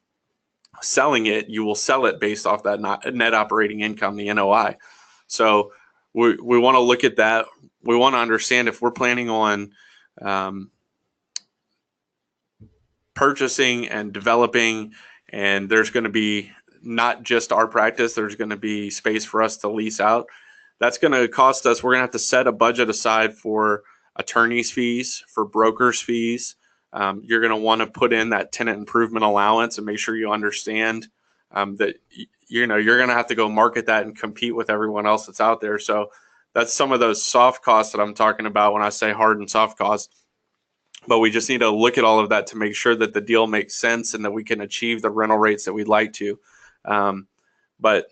selling it, you will sell it based off that net operating income, the NOI. So we want to look at that. We want to understand if we're planning on purchasing and developing, and there's going to be not just our practice, there's going to be space for us to lease out. That's going to cost us, we're going to have to set a budget aside for attorney's fees, for broker's fees. You're going to want to put in that tenant improvement allowance and make sure you understand that you're going to have to go market that and compete with everyone else that's out there. So that's some of those soft costs that I'm talking about when I say hard and soft costs. But we just need to look at all of that to make sure that the deal makes sense and that we can achieve the rental rates that we'd like to. But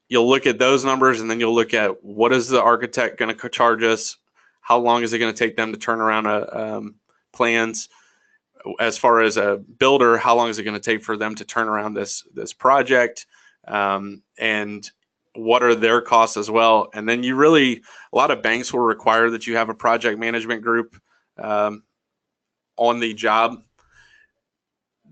you'll look at those numbers, and then you'll look at what is the architect going to charge us? How long is it going to take them to turn around plans? As far as a builder, how long is it going to take for them to turn around this project? and what are their costs as well. And then a lot of banks will require that you have a project management group on the job.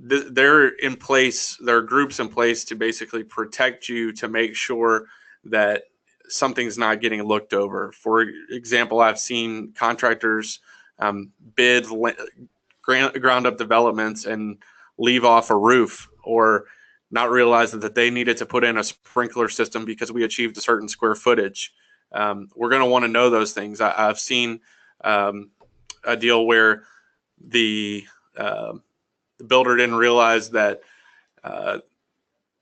They're in place, there are groups in place to basically protect you, to make sure that something's not getting looked over. For example, I've seen contractors bid ground up developments and leave off a roof, or not realize that they needed to put in a sprinkler system because we achieved a certain square footage. We're going to want to know those things. I've seen a deal where the builder didn't realize that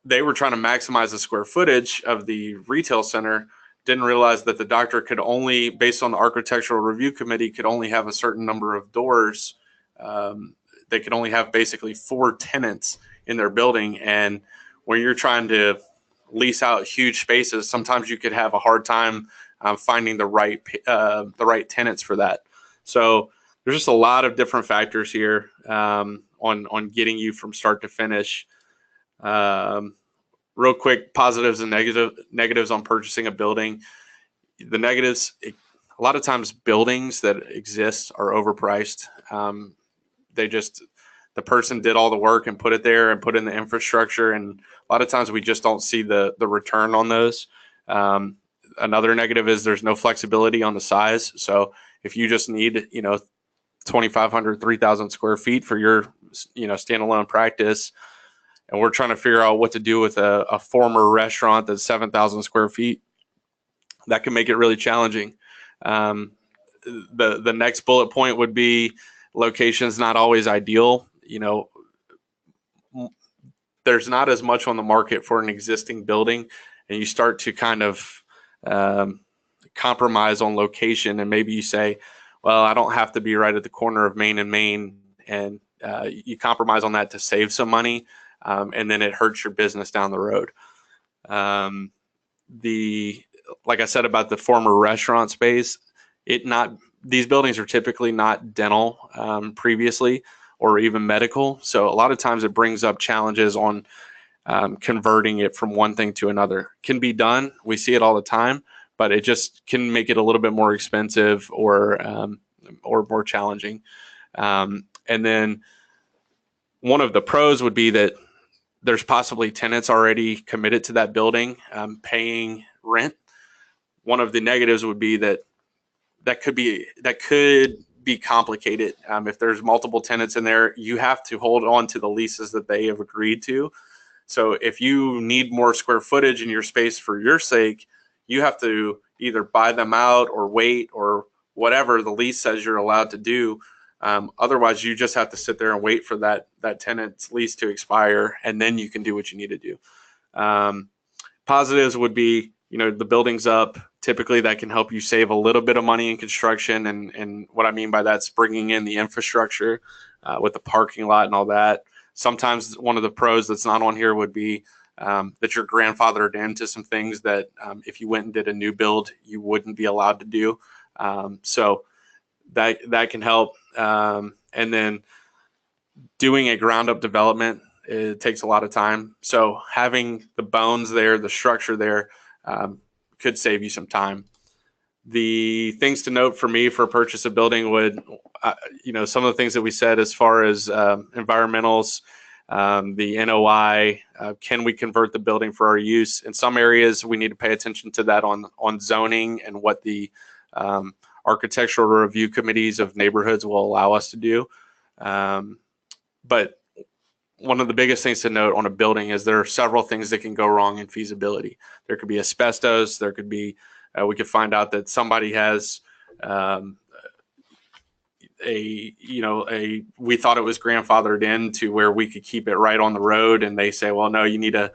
they were trying to maximize the square footage of the retail center, didn't realize that the doctor could only, based on the architectural review committee, could only have a certain number of doors. They could only have basically 4 tenants in their building. And when you're trying to lease out huge spaces, sometimes you could have a hard time finding the right tenants for that. So there's just a lot of different factors here on getting you from start to finish. Real quick, positives and negatives on purchasing a building. The negatives, a lot of times buildings that exist are overpriced. The person did all the work and put it there and put in the infrastructure, and a lot of times we just don't see the return on those. Another negative is there's no flexibility on the size. So if you just need 2,500, 3,000 square feet for your standalone practice, and we're trying to figure out what to do with a former restaurant that's 7,000 square feet, that can make it really challenging. The next bullet point would be location is not always ideal. There's not as much on the market for an existing building, and you start to kind of compromise on location, and maybe you say, well, I don't have to be right at the corner of Main and Main, and you compromise on that to save some money, and then it hurts your business down the road. Like I said about the former restaurant space, these buildings are typically not dental previously, or even medical. So a lot of times it brings up challenges on converting it from one thing to another. Can be done. We see it all the time, but it just can make it a little bit more expensive or more challenging. And then one of the pros would be that there's possibly tenants already committed to that building, paying rent. One of the negatives would be that could be complicated. If there's multiple tenants in there, you have to hold on to the leases that they have agreed to. So if you need more square footage in your space for your sake, you have to either buy them out or wait, or whatever the lease says you're allowed to do. Otherwise, you just have to sit there and wait for that tenant's lease to expire, and then you can do what you need to do. Positives would be, the building's up. Typically, that can help you save a little bit of money in construction. And what I mean by that's bringing in the infrastructure with the parking lot and all that. Sometimes one of the pros that's not on here would be that you're grandfathered into some things that if you went and did a new build, you wouldn't be allowed to do. So that can help. And then doing a ground up development, it takes a lot of time. So having the bones there, the structure there, could save you some time. The things to note for me for purchase of building would, some of the things that we said as far as environmentals, the NOI, can we convert the building for our use? In some areas, we need to pay attention to that on zoning and what the architectural review committees of neighborhoods will allow us to do. But one of the biggest things to note on a building is there are several things that can go wrong in feasibility. There could be asbestos. There could be, we could find out that somebody has we thought it was grandfathered in to where we could keep it right on the road, and they say, well, no, you need to,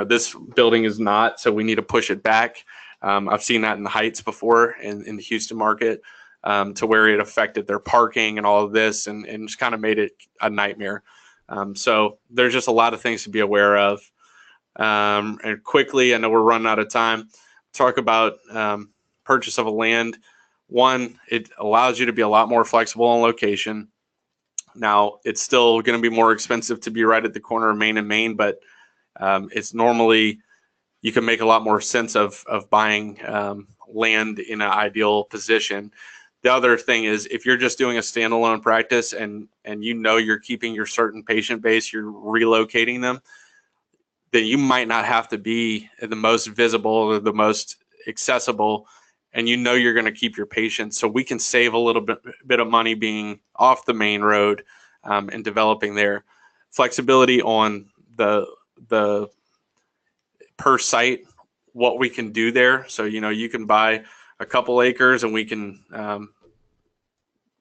this building is not, so we need to push it back. I've seen that in the Heights before in the Houston market. To where it affected their parking and all of this, and just kind of made it a nightmare. So there's just a lot of things to be aware of. And quickly, I know we're running out of time, talk about purchase of a land. One, it allows you to be a lot more flexible on location. Now, it's still going to be more expensive to be right at the corner of Main and Main, but it's normally, you can make a lot more sense of buying land in an ideal position. The other thing is, if you're just doing a standalone practice and you know you're keeping your certain patient base, you're relocating them, then you might not have to be the most visible or the most accessible, and you know you're going to keep your patients. So we can save a little bit of money being off the main road and developing there. Flexibility on the per site, what we can do there. So, you can buy a couple acres and we can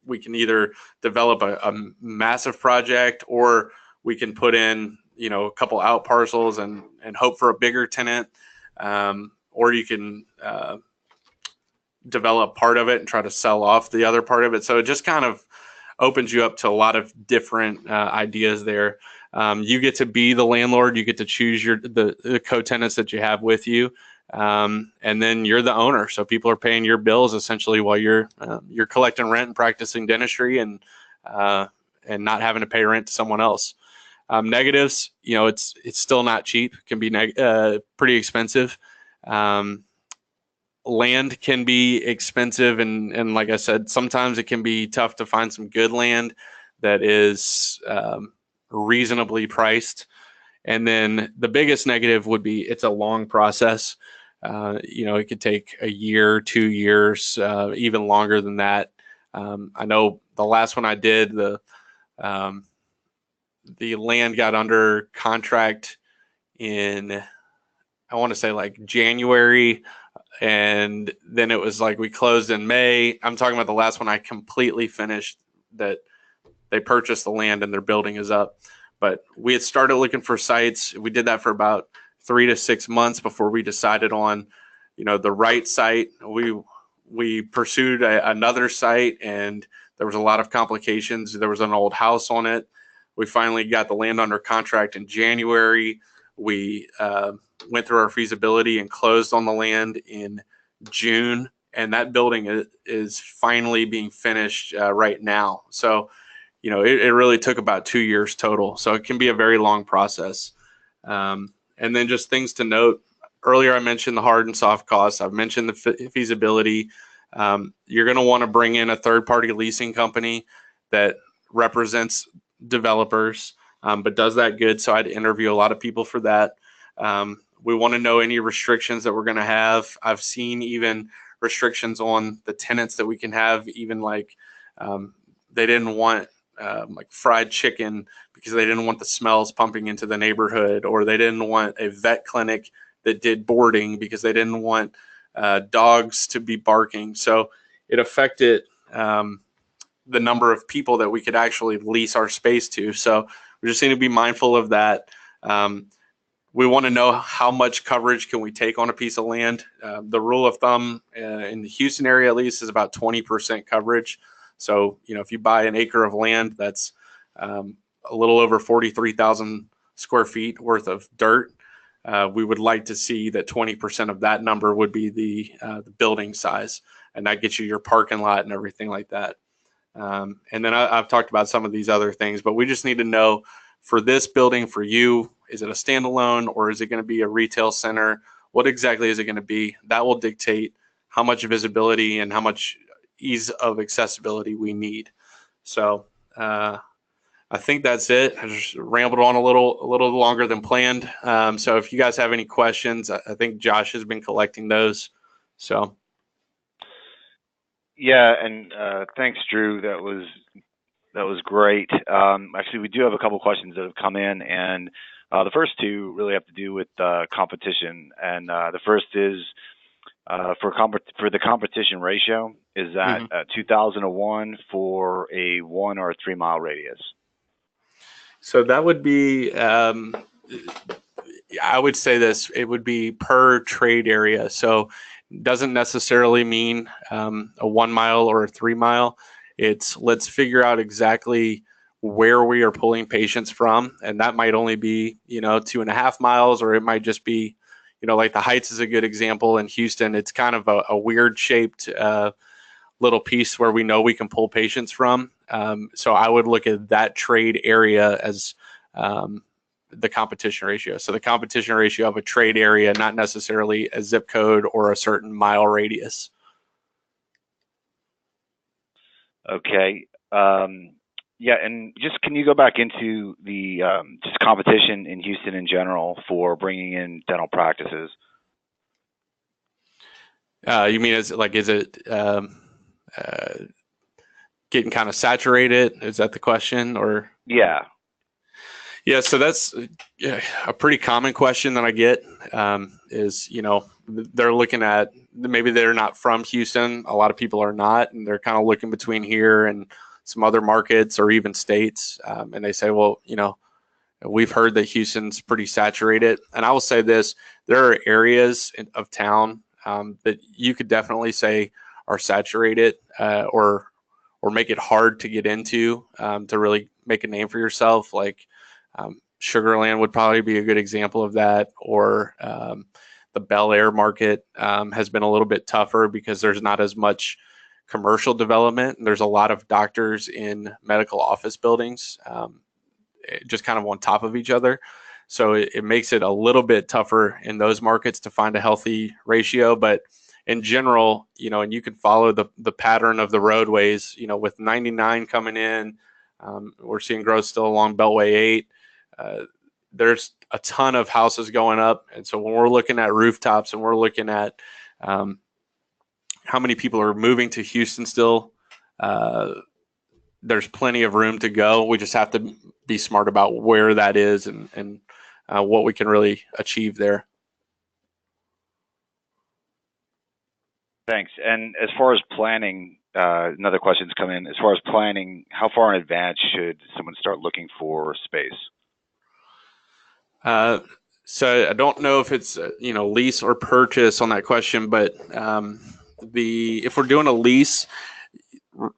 either develop a massive project, or we can put in, a couple out parcels and hope for a bigger tenant. Or you can develop part of it and try to sell off the other part of it. So it just kind of opens you up to a lot of different ideas there. You get to be the landlord. You get to choose the co-tenants that you have with you, and then you're the owner. So people are paying your bills essentially while you're collecting rent and practicing dentistry, and not having to pay rent to someone else. Negatives, it's still not cheap. It can be pretty expensive. Land can be expensive, and like I said, sometimes it can be tough to find some good land that is reasonably priced. And then the biggest negative would be it's a long process. It could take a year, 2 years, even longer than that. I know the last one I did, the land got under contract in, I want to say like January, and then it was like we closed in May. I'm talking about the last one I completely finished, that they purchased the land and their building is up. But we had started looking for sites. We did that for about 3 to 6 months before we decided on, the right site. We pursued another site, and there was a lot of complications. There was an old house on it. We finally got the land under contract in January. We went through our feasibility and closed on the land in June, and that building is finally being finished right now. So, it really took about 2 years total. So it can be a very long process. And then just things to note. Earlier, I mentioned the hard and soft costs. I've mentioned the feasibility. You're going to want to bring in a third-party leasing company that represents developers, but does that good. So I'd interview a lot of people for that. We want to know any restrictions that we're going to have. I've seen even restrictions on the tenants that we can have, even like they didn't want like fried chicken because they didn't want the smells pumping into the neighborhood, or they didn't want a vet clinic that did boarding because they didn't want dogs to be barking. So it affected the number of people that we could actually lease our space to. So we just need to be mindful of that. We want to know how much coverage can we take on a piece of land. The rule of thumb in the Houston area, at least, is about 20% coverage. So, if you buy an acre of land, that's a little over 43,000 square feet worth of dirt. We would like to see that 20% of that number would be the building size, and that gets you your parking lot and everything like that. And then I've talked about some of these other things, but we just need to know, for this building, for you, is it a standalone or is it going to be a retail center? What exactly is it going to be? That will dictate how much visibility and how much ease of accessibility we need. So I think that's it. I just rambled on a little longer than planned. So if you guys have any questions, I think Josh has been collecting those. So. Yeah, and thanks, Drew. That was great. Actually, we do have a couple questions that have come in, and the first two really have to do with competition. And the first is for the competition ratio, is that 2,001 for a 1 or 3 mile radius? So that would be, I would say this, it would be per trade area. So it doesn't necessarily mean a 1 mile or a 3 mile. It's, let's figure out exactly where we are pulling patients from. And that might only be, 2.5 miles, or it might just be, like the Heights is a good example in Houston. It's kind of a weird shaped little piece where we know we can pull patients from. So I would look at that trade area as the competition ratio. So the competition ratio of a trade area, not necessarily a zip code or a certain mile radius. Okay. Yeah, and just can you go back into the just competition in Houston in general for bringing in dental practices? You mean is it getting kind of saturated? Is that the question? Or Yeah. yeah, so that's a pretty common question that I get. Is they're looking at, maybe they're not from Houston. A lot of people are not, and they're kind of looking between here and some other markets or even states, and they say, well, we've heard that Houston's pretty saturated. And I will say this: there are areas of town that you could definitely say are saturated, or make it hard to get into, to really make a name for yourself. Like Sugarland would probably be a good example of that, or the Bel Air market has been a little bit tougher because there's not as much commercial development. There's a lot of doctors in medical office buildings, just kind of on top of each other. So it makes it a little bit tougher in those markets to find a healthy ratio. But in general, and you can follow the pattern of the roadways, with 99 coming in, we're seeing growth still along Beltway 8. There's a ton of houses going up. And so when we're looking at rooftops and we're looking at how many people are moving to Houston still, there's plenty of room to go. We just have to be smart about where that is and what we can really achieve there. Thanks. And as far as planning, another question's come in. As far as planning, how far in advance should someone start looking for space? So I don't know if it's lease or purchase on that question, but if we're doing a lease,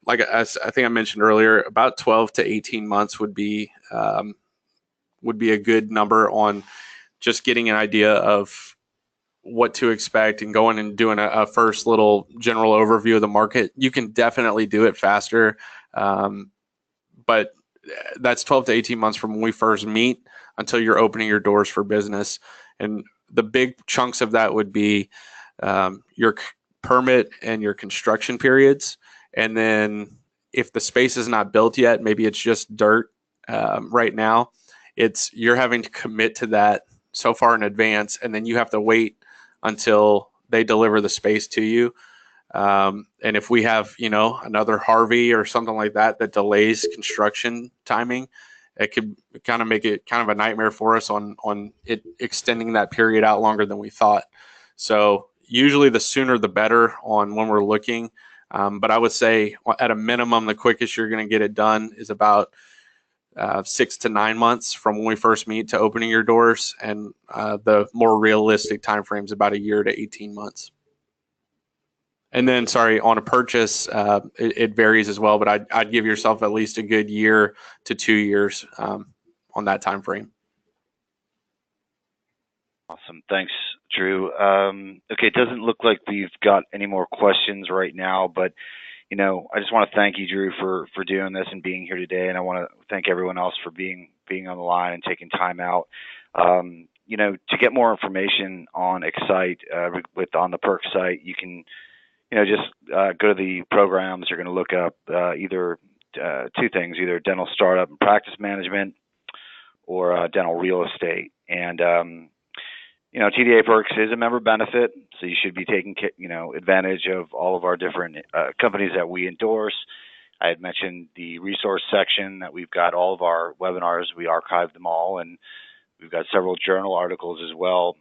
like I think I mentioned earlier, about 12 to 18 months would be a good number on just getting an idea of what to expect and going and doing a first little general overview of the market. You can definitely do it faster, but that's 12 to 18 months from when we first meet until you're opening your doors for business. And the big chunks of that would be your permit and your construction periods. And then if the space is not built yet, maybe it's just dirt right now, you're having to commit to that so far in advance, and then you have to wait until they deliver the space to you. And if we have, another Harvey or something like that delays construction timing, it could kind of make it kind of a nightmare for us on it extending that period out longer than we thought. So usually the sooner the better on when we're looking. But I would say at a minimum, the quickest you're going to get it done is about 6 to 9 months from when we first meet to opening your doors, and the more realistic time frame is about a year to 18 months. And then, sorry, on a purchase, it varies as well, but I'd give yourself at least a good year to 2 years on that time frame. Awesome. Thanks, Drew. Okay, it doesn't look like we've got any more questions right now, but I just want to thank you, Drew, for doing this and being here today, and I want to thank everyone else for being on the line and taking time out. To get more information on Xite on the Perk site, you can just go to the programs. You're going to look up either two things: either dental startup and practice management, or dental real estate. And TDA Perks is a member benefit, so you should be taking advantage of all of our different companies that we endorse. I had mentioned the resource section that we've got all of our webinars. We archive them all, and we've got several journal articles as well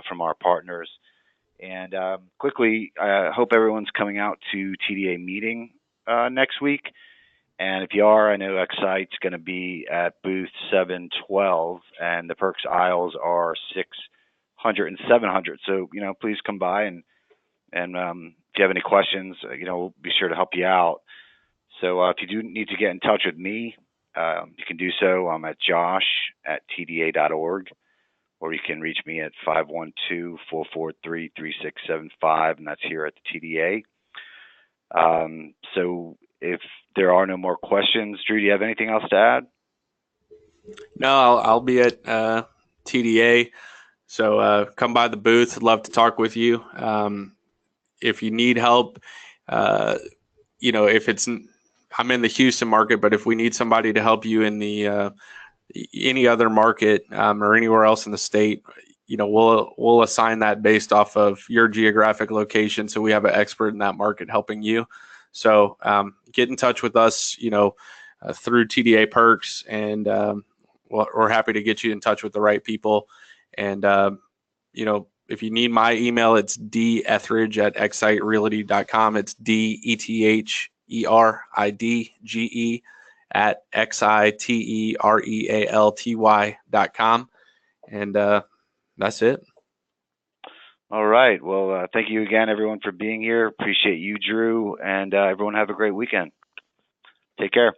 from our partners. And quickly, I hope everyone's coming out to TDA meeting next week. And if you are, I know Xite's going to be at booth 712, and the Perks aisles are 600 and 700. So, please come by, and if you have any questions, we'll be sure to help you out. So if you do need to get in touch with me, you can do so. I'm at josh@tda.org, or you can reach me at 512-443-3675, and that's here at the TDA. So if there are no more questions, Drew, do you have anything else to add? No, I'll be at TDA. So come by the booth. I'd love to talk with you. If you need help, uh, if I'm in the Houston market, but if we need somebody to help you in the any other market or anywhere else in the state, we'll assign that based off of your geographic location. So we have an expert in that market helping you. So get in touch with us, through TDA Perks, and we're happy to get you in touch with the right people. And if you need my email, it's detheridge@xiterealty.com. It's DETHERIDGE at XITEREALTY.com. And that's it. All right. Well, thank you again, everyone, for being here. Appreciate you, Drew, and everyone have a great weekend. Take care.